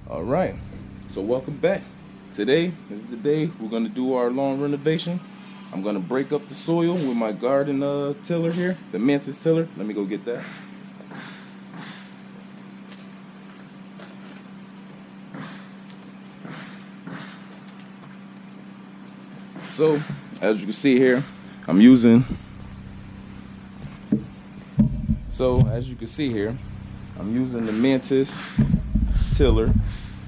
All right, so welcome back. Today is the day we're gonna do our lawn renovation. I'm gonna break up the soil with my garden tiller here, the Mantis Tiller. Let me go get that. So, as you can see here, I'm using the Mantis Tiller.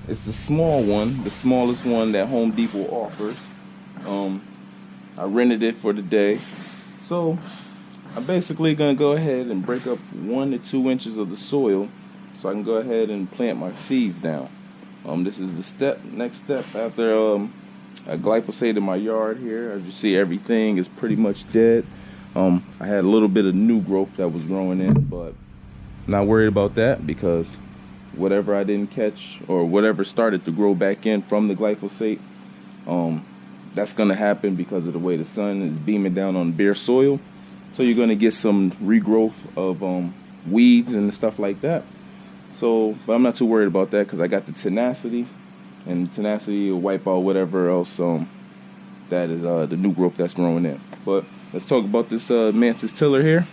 It's the small one, the smallest one that Home Depot offers. I rented it for the day. So I'm basically gonna go ahead and break up 1 to 2 inches of the soil so I can go ahead and plant my seeds down. This is the next step after I glyphosate in my yard here. As you see, everything is pretty much dead. I had a little bit of new growth that was growing in, but I'm not worried about that because whatever I didn't catch or whatever started to grow back in from the glyphosate, that's going to happen because of the way the sun is beaming down on bare soil. So you're going to get some regrowth of weeds and stuff like that. So, but I'm not too worried about that because I got the tenacity, and tenacity will wipe out whatever else that is the new growth that's growing in. But let's talk about this Mantis Tiller here.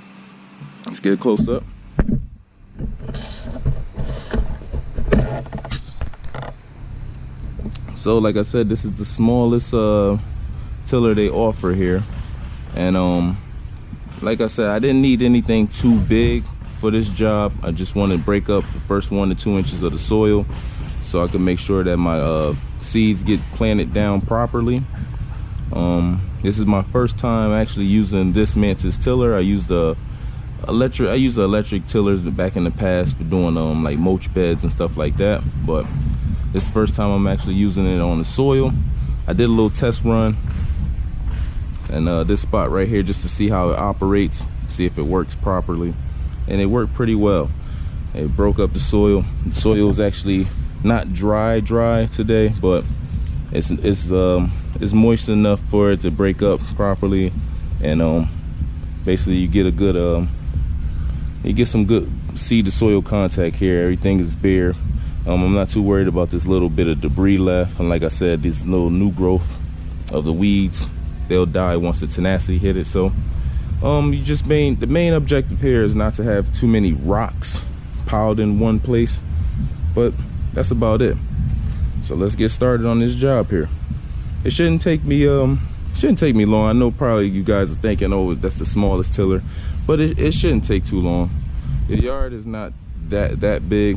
Let's get a close up. So like I said, this is the smallest tiller they offer here, and like I said, I didn't need anything too big for this job. I just want to break up the first 1 to 2 inches of the soil so I can make sure that my seeds get planted down properly. This is my first time actually using this Mantis Tiller. I used the electric tillers back in the past for doing like mulch beds and stuff like that, but this is the first time I'm actually using it on the soil. I did a little test run and this spot right here just to see how it operates, see if it works properly, and it worked pretty well. It broke up the soil. The soil is actually not dry today, but it's moist enough for it to break up properly, and basically you get a good you get some good seed to soil contact here. Everything is bare. I'm not too worried about this little bit of debris left, and like I said, this little new growth of the weeds, they'll die once the tenacity hit it. So the main objective here is not to have too many rocks piled in one place, but that's about it. So let's get started on this job here. It shouldn't take me long. I know probably you guys are thinking, oh, that's the smallest tiller, but it shouldn't take too long. The yard is not that big,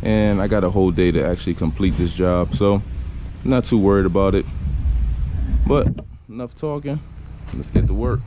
and I got a whole day to actually complete this job, so I'm not too worried about it. But enough talking, let's get to work.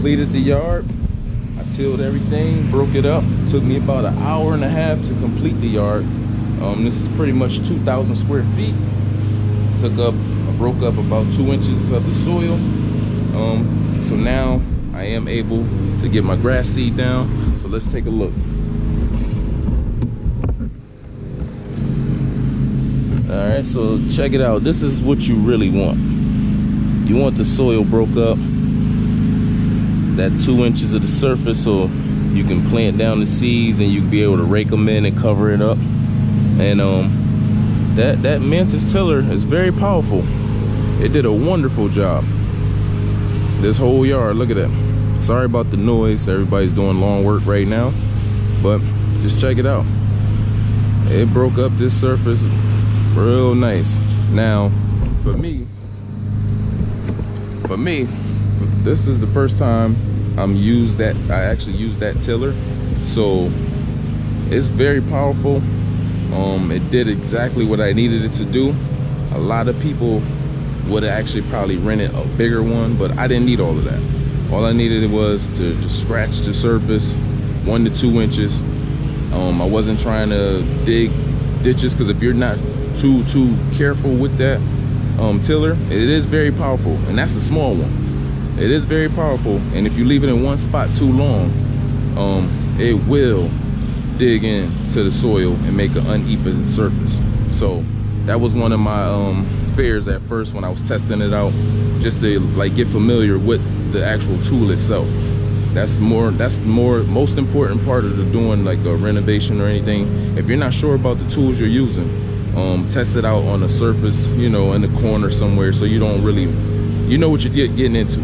completed the yard. I tilled everything, broke it up. Took me about an hour and a half to complete the yard. This is pretty much 2,000 square feet. I broke up about 2 inches of the soil. So now I am able to get my grass seed down. So let's take a look. All right, so check it out. This is what you really want. You want the soil broke up, that 2 inches of the surface, so you can plant down the seeds and you can be able to rake them in and cover it up. And that Mantis Tiller is very powerful. It did a wonderful job. This whole yard, look at that. Sorry about the noise. Everybody's doing lawn work right now, but just check it out. It broke up this surface real nice. Now, for me, this is the first time I actually used that tiller, so it's very powerful. It did exactly what I needed it to do. A lot of people would have actually probably rented a bigger one, but I didn't need all of that. All I needed was to just scratch the surface 1 to 2 inches. I wasn't trying to dig ditches, because if you're not too careful with that tiller, it is very powerful, and that's the small one. It is very powerful, and if you leave it in one spot too long, it will dig into the soil and make an uneven surface. So that was one of my fears at first when I was testing it out, just to like get familiar with the actual tool itself. That's most important part of doing like a renovation or anything. If you're not sure about the tools you're using, test it out on a surface, you know, in the corner somewhere, so you don't really, you know what you're getting into.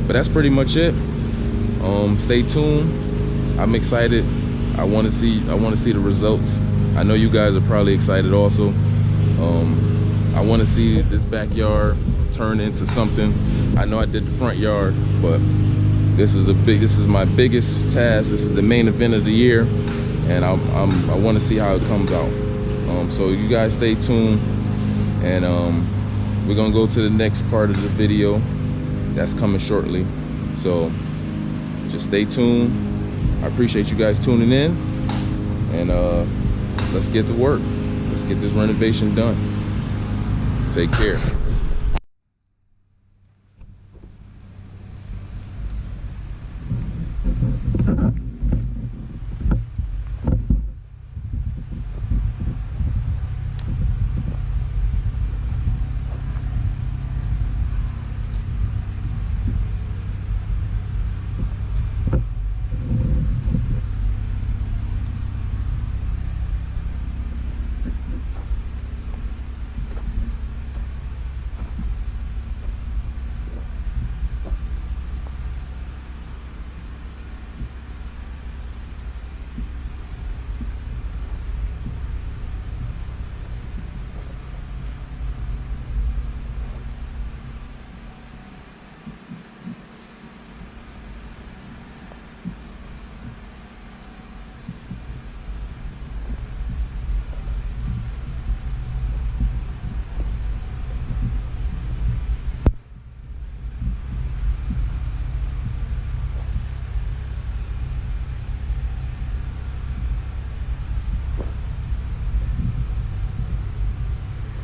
But that's pretty much it. Stay tuned. I'm excited. I want to see the results. I know you guys are probably excited also. I want to see this backyard turn into something. I know I did the front yard, but this is my biggest task. This is the main event of the year, and I want to see how it comes out. So you guys stay tuned, and we're gonna go to the next part of the video that's coming shortly. So just stay tuned. I appreciate you guys tuning in, and let's get to work. Let's get this renovation done. Take care.